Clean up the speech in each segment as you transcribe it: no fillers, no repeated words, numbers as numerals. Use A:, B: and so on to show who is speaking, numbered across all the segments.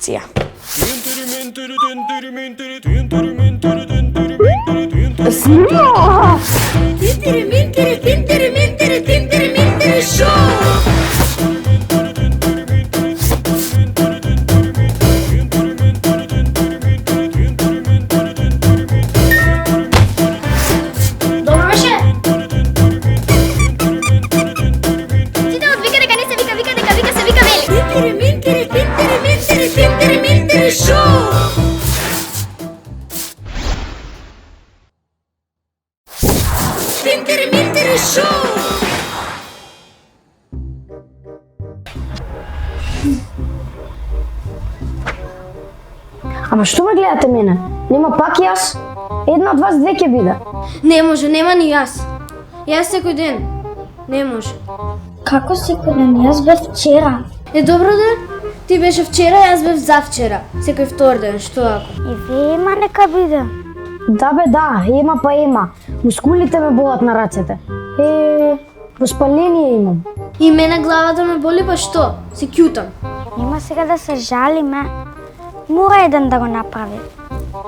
A: акција.
B: Добро беше? Ти да отвика дека не се вика, вика дека вика се вика вели. Минтери шоу! Минтери шоу!
C: Ама што ме гледате мене? Нема пак јас? Една од вас две ќе биде.
D: Не може, нема ни јас. Јас секој ден. Не може.
B: Како секој ден? Јас бев вчера.
D: Добро да? Ти беше вчера, јас бев завчера. Секој втор ден, што ако?
B: И вие има нека биде.
C: Да бе, да, има па има. Мускулите ме болат на рацете. Воспаление имам.
D: И мене главата ме боли, па што? Се кјутам.
B: Нема сега да се жалиме. Мора еден да го направи.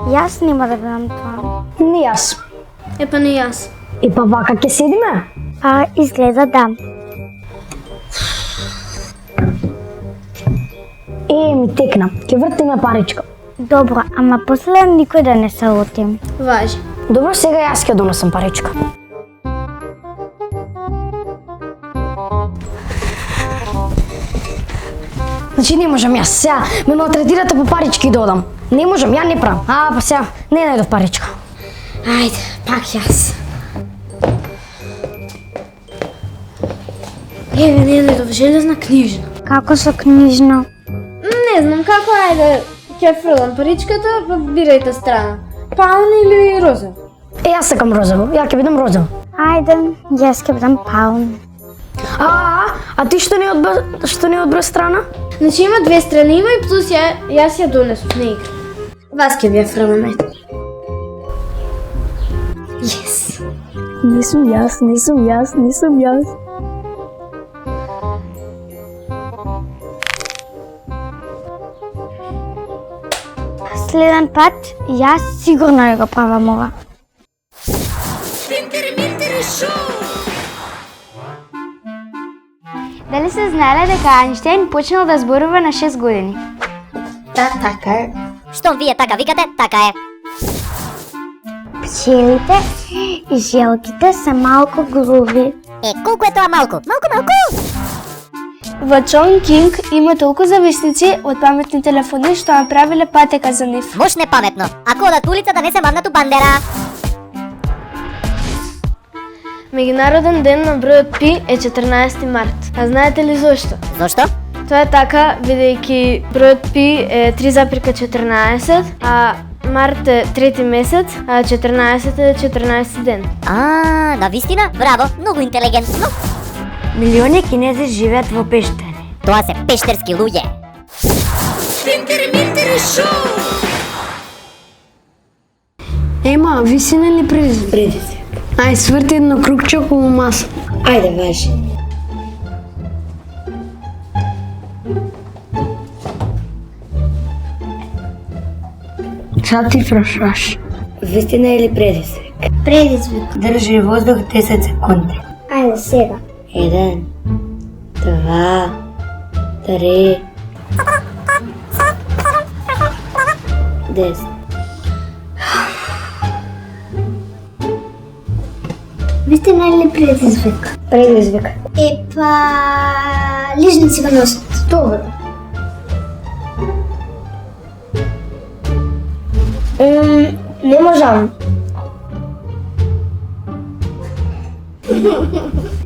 B: Јас нема да бидам тоа.
C: Не јас.
D: Па не јас.
C: И па вака ќе седиме?
B: Па изгледа да.
C: Ми текна. Ќе вртиме паричка.
B: Добро, ама после никој да не се лутим.
D: Важи.
C: Добро, сега јас ќе донесам паричка. Значи не можам јас сега, ме малтретирате по парички да одам. Не можам, ја не правам. Па сега, не најдов паричка.
D: Ајде, пак јас. Еве, не најдов железна книжна.
B: Како со книжно?
D: Не знам како, ајде, ќе фрлам паричката, па бирајте страна. Паун или розов?
C: Јас сакам розово, ја ќе бидам розово.
B: Ајде, јас ќе бидам паун.
C: А ти што не одбра страна?
D: Значи има две страни, има и плюс јас ја донесов, не игра. Вас ќе ви ја фрламе. Yes.
C: Не сум јас.
B: Следен пат, јас сигурно не го правам ова.
A: Минтери шоу!
B: Дали се знаеле дека Ајнштајн почнал да зборува на 6 години?
D: Да, така е.
E: Штом вие така викате, така е.
B: Пчелите и желките се малку груби.
E: Колку е тоа малку? Малку!
D: Во Чонкинг има толку зависници од паметни телефони што направиле патека за нив.
E: Мош не паметно. Ако одат по улица да не се маднат у бандера.
D: Меѓународен ден на бројот пи е 14 март. А знаете ли зошто?
E: Зошто?
D: Тоа е така, бидејќи бројот пи е 3,14, а март е 3 месец, а 14 е 14 ден.
E: На вистина? Браво, многу интелигентно.
C: Милиони кинези живеат во пештери.
E: Тоа се пештерски луѓе.
A: Минтери шоу!
C: Ема, висина или предизвик? Ај, сврти едно кругче околу маса.
D: Ајде, важи.
C: Сега ти прашаш.
F: Вистина или предизвик?
B: Предизвик.
F: Држи воздух 10 секунди.
B: Ајде сега.
F: 1, 2, 3, 10.
B: Вистина или предизвик?
F: Предизвик.
B: Лижници го носат.
C: Добро.
F: Не можам.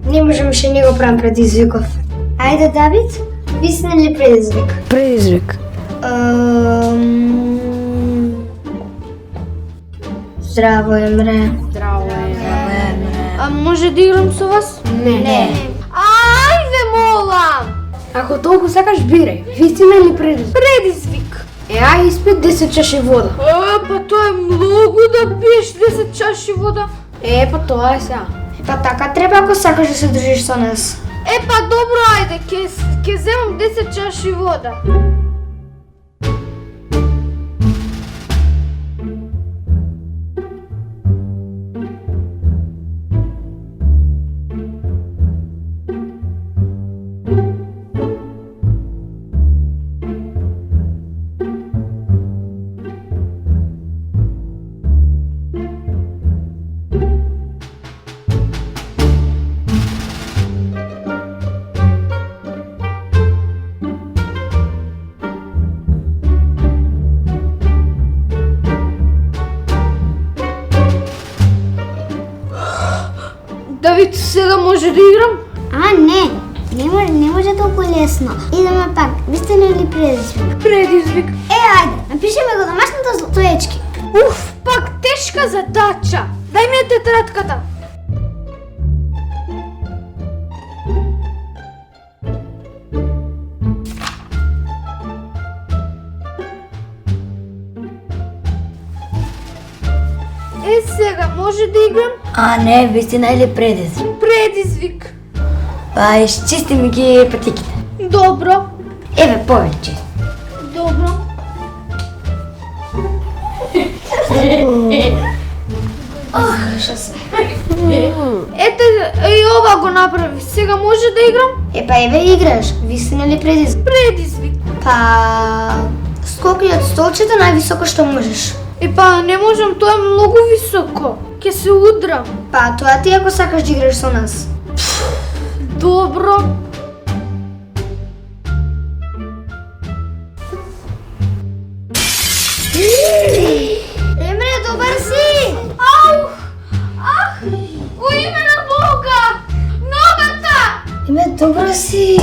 F: Не можам, ше не го правам предизвиков.
B: Ајде, Давид, вистина или предизвик?
C: Предизвик.
F: Здраво Емре.
D: А може да играм со вас?
F: Не.
D: Ајде, молам!
C: Ако толку сакаш, бирај. Вистина или предизвик?
D: Предизвик.
C: Ај, испи 10 чаши вода.
D: Па тоа е многу да пиеш 10 чаши вода.
C: Па тоа е сега.
F: Па така треба ако сакаш да се дружиш со нас.
D: Па добро, ајде, ќе земам 10 чаши вода. Ето сега може да играм?
B: А, не може толкова лесно. Идеме пак. Вистина или предизвик?
D: Предизвик.
B: Айде, напишеме го домашната стоечки.
D: Уф, пак тежка задача. Дай ми тетрадката. Сега може да играм?
C: А, не, вистина или предизвик?
D: Предизвик.
C: Изчисти ми ги пътиките.
D: Добро.
C: Еве, повече.
D: Добро. Ете, и ова го направи. Сега може да играм?
F: Еве играш. Вистина или предизвик?
D: Предизвик.
F: Па... скокни од столчето највисоко што можеш.
D: Па не можам, тоа е многу високо. Ке се удрам.
F: Па тоа ти ако сакаш да играш со нас.
D: Добро.
F: Емре, добар си!
D: Ау! Ах! Во име на Бога! Ногата!
F: Еме, добро си!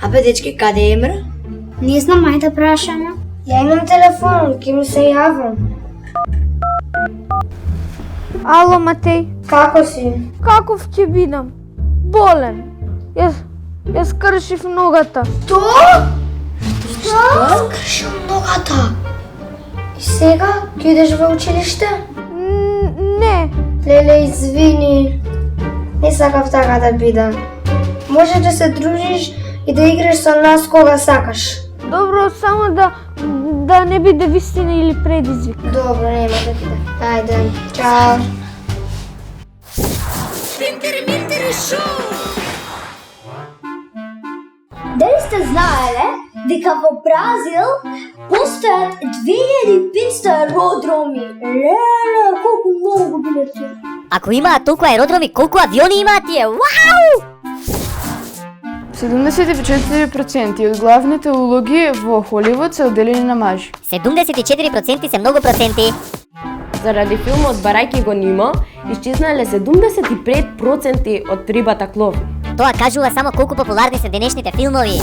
C: Абе, дечки, каде е Емра?
B: Не знам, ајде да прашаме.
F: Ја имам телефон, ќе му се јавам.
D: Ало, Матеј.
F: Како си?
D: Каков ќе бидам? Болен. Јас кршив ногата.
F: Што? Скршил ногата. И сега ќе идеш во училиште?
D: Не.
F: Леле, извини. Не сакав така да биде. Може да се дружиш и да играш со нас кога сакаш.
D: Добро, само да не биде вистина или предизвик.
F: Добро, нема да биде. Ајде, чао.
A: Тинтери-минтери шоу!
G: Дали сте знаеле дека во Бразил постојат 2500 аеродроми? Леле, колку многу билети.
E: Ако имаат толку аеродроми, колку авиони имаат тие? Вау!
H: 74% од главните улоги во Холивуд се одделени на мажи.
E: 74% се многу проценти.
I: Заради филмот Барајќи го Нимо, исчезнале 75% од рибата клови.
E: Тоа кажува само колку популарни се денешните филмови.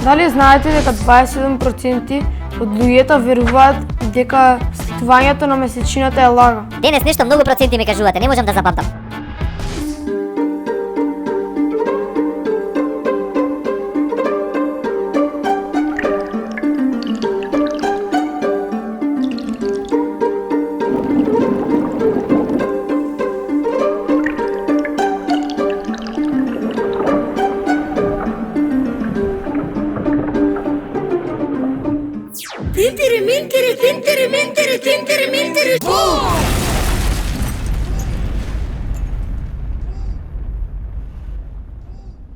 H: Дали знаете дека 27% од луѓето веруваат дека статувањето на месечината е лага?
E: Денес нешто многу проценти ме кажувате, не можам да запамтам.
A: Тинтери-минтери, тинтери-минтери, тинтери-минтери шоу!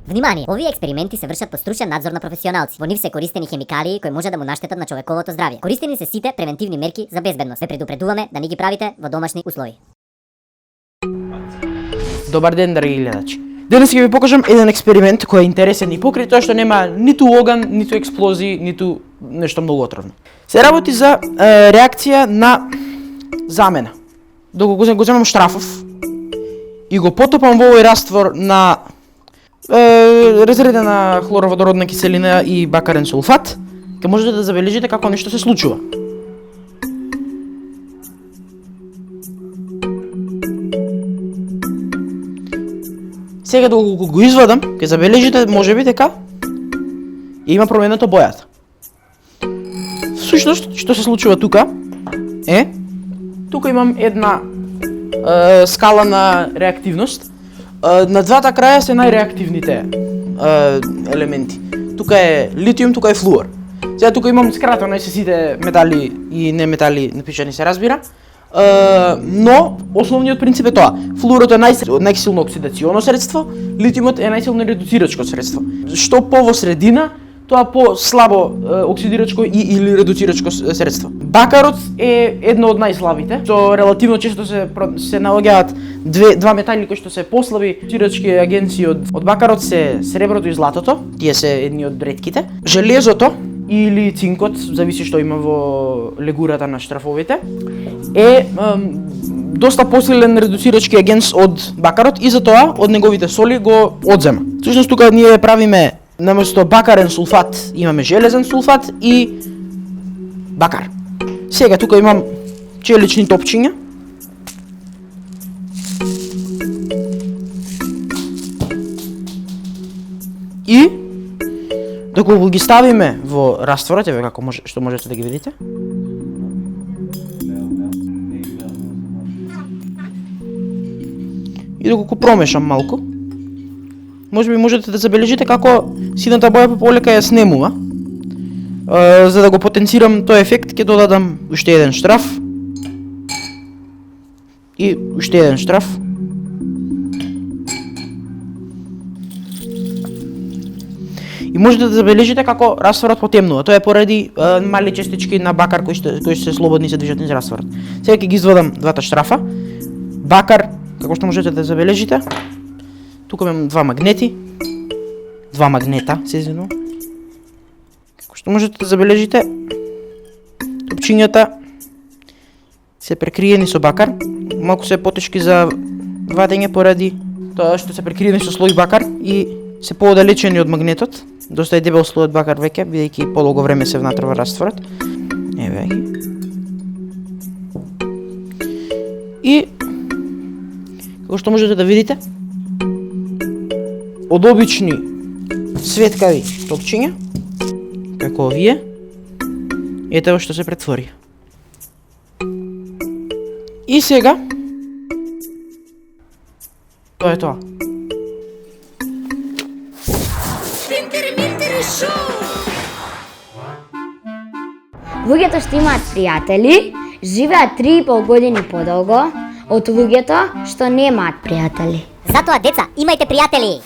E: Внимание! Овие експерименти се вршат под стручен надзор на професионалци. Во нив се користени хемикалии кои може да му наштетат на човековото здравје. Користени се сите превентивни мерки за безбедност. Ве предупредуваме да не ги правите во домашни услови.
J: Добар ден, драги гледачи. Денес ќе ви покажам еден експеримент кој е интересен и покрај тоа што нема ниту оган, ниту експлозии, ниту нешто многу отровно. Се работи за реакција на замена. Доколку го земам штрафов и го потопам во овој раствор на разредена хлороводородна киселина и бакарен сулфат, ќе можете да забележите како нешто се случува. Сега доколку го извадам, ќе забележите можеби дека има променето бојата. Всушност, што се случува тука е, тука имам една скала на реактивност. На двата краја се најреактивните елементи. Тука е литиум, тука е флуор. Сега тука имам скратено се сите метали и неметали напишани се разбира. Но основниот принцип е тоа. Флуорот е најсилно оксидационо средство, литиумот е најсилно редуцирачко средство. Што по во средина, тоа по слабо оксидирачко и или редуцирачко средство. Бакарот е едно од најслабите, што релативно често се наоѓаат два метали кои што се послаби. Цирачки агенции од бакарот се среброто и златото, тие се едни од ретките. Железото или цинкот, зависи што има во легурата на штрафовите, е доста посилен редуцирачки агент од бакарот и затоа од неговите соли го одзема. Всушност тука ние правиме наместо бакарен сулфат имаме железен сулфат и бакар. Сега тука имам челични топчиња. И доколку ги ставиме во растворот, еве како што можете да ги видите. И доколку промешам малку, можеби можете да забележите како сината боја полека ја снемува. За да го потенцирам тој ефект, ќе додадам уште еден штраф. И уште еден штраф. И можете да забележите како растворот потемнува. Тоа е поради мали частички на бакар кои се слободни се движат низ растворот. Сега ќе ги извадам двата штрафа. Бакар, како што можете да забележите, тука имам два магнета, се извинувам. Како што можете да забележите, топчињата се прекриени со бакар, малку се потешки за вадење поради тоа што се прекриени со слој бакар и се поодалечени од магнетот. Доста е дебел слојот бакар веќе, бидејќи подолго време се внатре во растворот. Еве ги. И како што можете да видите, од обични светкави топчиња, како овие, ете во што се претвори. И сега, тоа е тоа.
C: Луѓето што имаат пријатели, живеат 3,5 години подолго од луѓето што немаат пријатели.
E: Затоа, деца, имајте пријатели!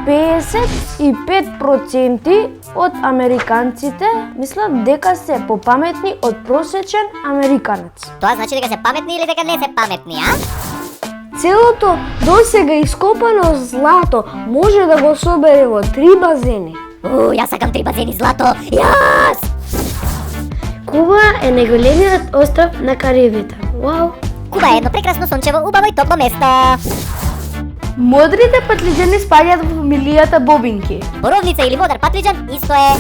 H: 55% од американците мислат дека се попаметни од просечен американец.
E: Тоа значи дека се паметни или дека не се паметни, а?
H: Целото досега ископано злато може да го собере во 3 базени.
E: Јас сакам 3 базени злато! Јас!
D: Куба е најголемиот остров на Карибите. Вау!
E: Куба е едно прекрасно сончево, убаво и топло место.
H: Модрите патлиџани спаѓаат во фамилијата бобинки.
E: Боровница или модар патлиџан исто е.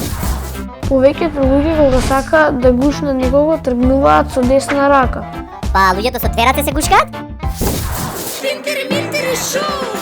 H: Повеќето луѓе кога сака да гушнат некого тргнуваат со десна рака.
E: Па луѓето со две раце се гушкаат?
A: Финтери шоу!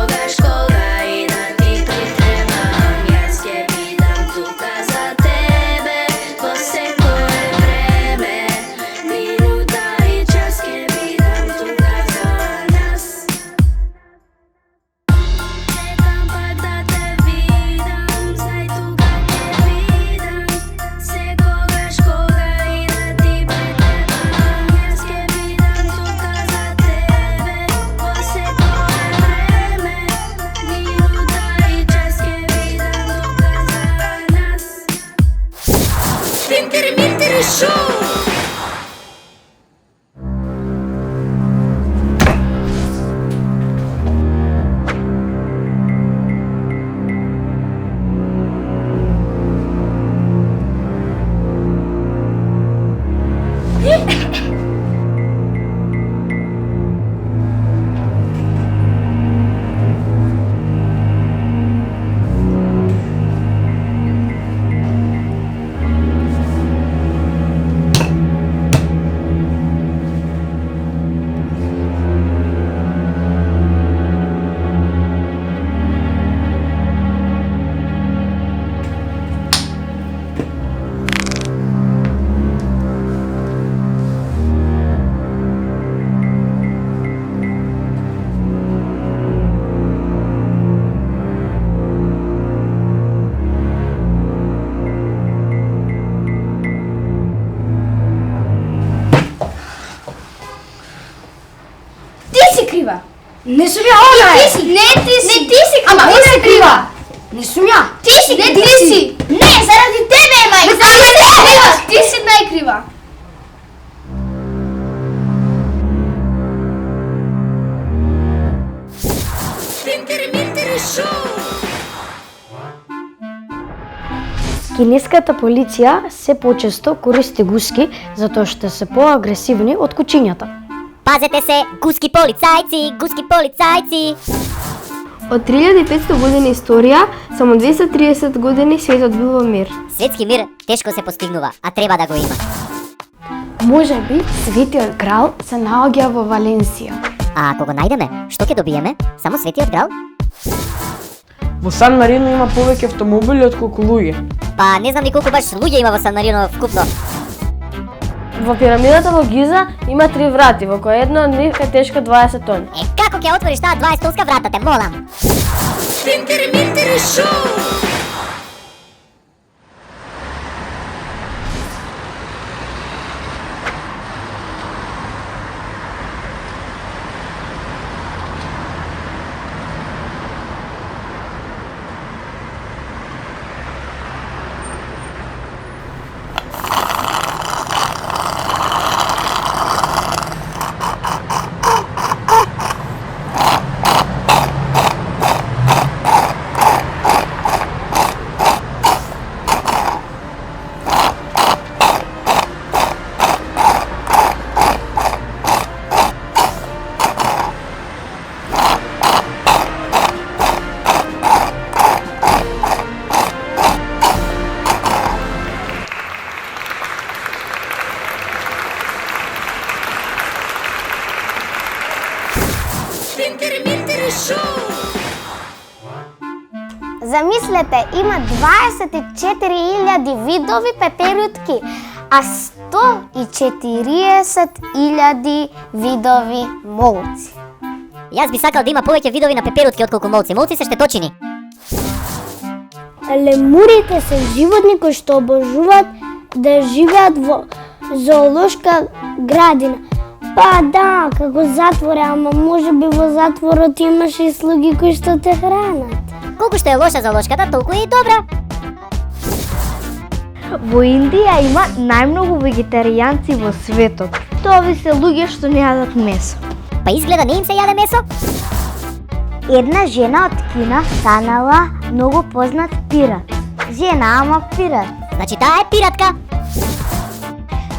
A: Kogaš koga Не сум ја она е. Не ти си. Ама она е крива. Не сум ја. Ти си. Не ти си. Не, заради тебе е мајка. Заради тебе. Ти си најкрива. Минтери шоу.
B: Кинеската полиција се почесто користи гуски затоа што се поагресивни од кучињата.
E: Пазете се, гуски полицајци, гуски полицајци.
D: Од 3500 години историја, само 230 години светот бил во мир.
E: Светски мир тешко се постигнува, а треба да го има.
H: Може би Светиот Грал се наоѓа во Валенсија.
E: А ако го најдеме, што ќе добиеме? Само Светиот Грал?
J: Во Сан Марино има повеќе автомобили отколку луѓе.
E: Па не знам ни колку баш луѓе има во Сан Марино вкупно.
D: Во пирамидата во Гиза има 3 врати, во која едно од нив е тешко 20 тони.
E: Како ќе отвориш таа 20 тонска врата, те молам?
A: Минтери шоу. Минтери шоу.
B: Замислете, има 24.000 видови пеперутки, а 140.000 видови молци.
E: Јас би сакал да има повеќе видови на пеперутки отколку молци. Молци се штеточини.
G: Лемурите се животни кои што обожуваат да живеат во зоолошка градина. Па да, како затвор, ама може би во затворот имаше и слуги кои што те хранат.
E: Колку што е лоша зоолошката, толку е и добра.
D: Во Индија има најмногу вегетаријанци во светот. Тоа се луѓе што не јадат месо.
E: Па изгледа не им се јаде месо?
B: Една жена од Кина станала многу познат пират. Жена, ама пират.
E: Значи таа е пиратка.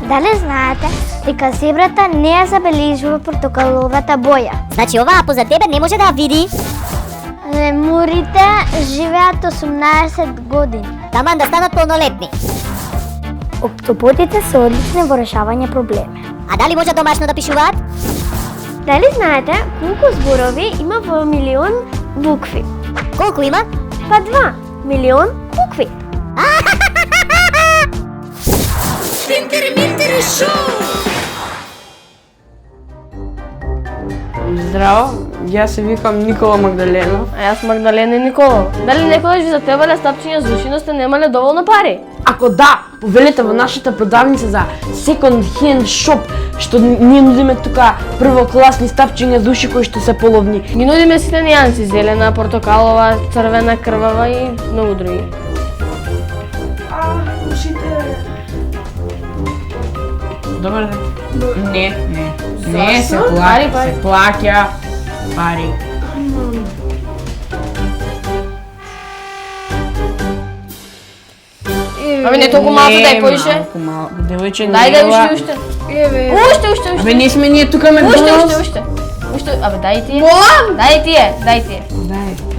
B: Дали знаете дека зебрата не ја забележува портокаловата боја?
E: Значи оваа поза тебе не може да ја види.
B: Лемурите живеат 18 години.
E: Таман да станат полнолетни.
B: Октоподите се одлични во решавање проблеми.
E: А дали може домашно да пишуваат?
D: Дали знаете колку зборови има во милион букви?
E: Колку има?
D: Па 2 милион букви.
A: Минтери шоу.
J: Здраво, јас се викам Никола Магдалена.
D: А јас Магдалена и Никола. Дали некогаш ви затребале стапчиња за уши, но сте немале доволно пари?
J: Ако да, повелете во нашата продавница за second hand shop, што ние нудиме тука првокласни стапчиња за уши кои што се половни.
D: Ги нудиме сите нијанси, зелена, портокалова, црвена, крвава и многу други.
J: Добар ден. Не, се плаќа пари.
D: Абе не толку малку дај поише.
J: Девојче,
D: Дај уште. Уште.
J: Абе не сме ние тука ме
D: Уште. Абе дај тие. Молам. Дај тие.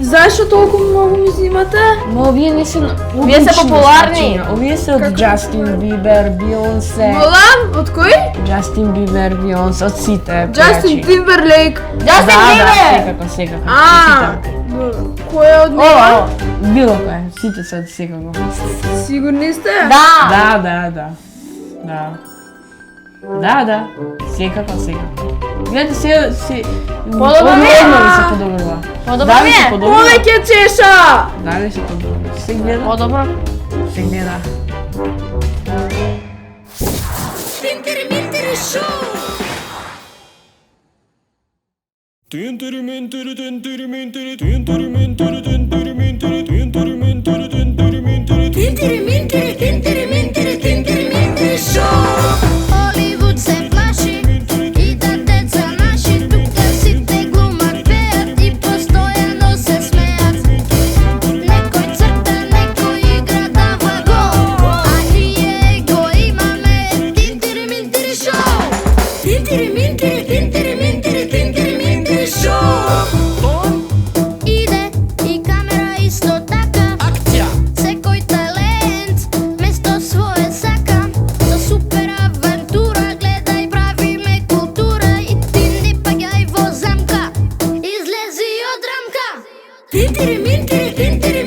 H: Зашто толку многу ми взимате?
J: Но овие не се
D: Вие се популарни.
J: Овие се од Джастин Бибер, Бионсе.
H: Молам, од кој?
J: Джастин Бибер, Бионсе, од сите.
H: Джастин Тимберлейк.
D: Джастин Бибер.
J: Секако.
H: Кој е од мене?
J: Било кој, сите се од секако.
H: Сигурни сте?
J: Да. Секако. Гледате се
D: Подобро ми е.
J: Одредно се подобрува.
D: Подобро ми е.
H: Повеќе чеша!
J: Дали се подобрува? Се гледа?
D: Подобро.
J: Се гледа.
A: Минтери шоу. Hollywood se plaši i da deca naši tuka site glumat pejat i postojano se smejat. Neko crta, neko igra dava gol, a nije ego, ima me Tintiri Mintiri Show. Tintiri Mintiri, Tintiri Mintiri, Tintiri Mintiri Show. Ide i kamera isto taka, akcija. Se koji talent mesto svoje saka. To super avantura, gledaj pravi me kultura. I ti ne pagaj vozamka, izlezi od ramka. Tintiri Mintiri, Tintiri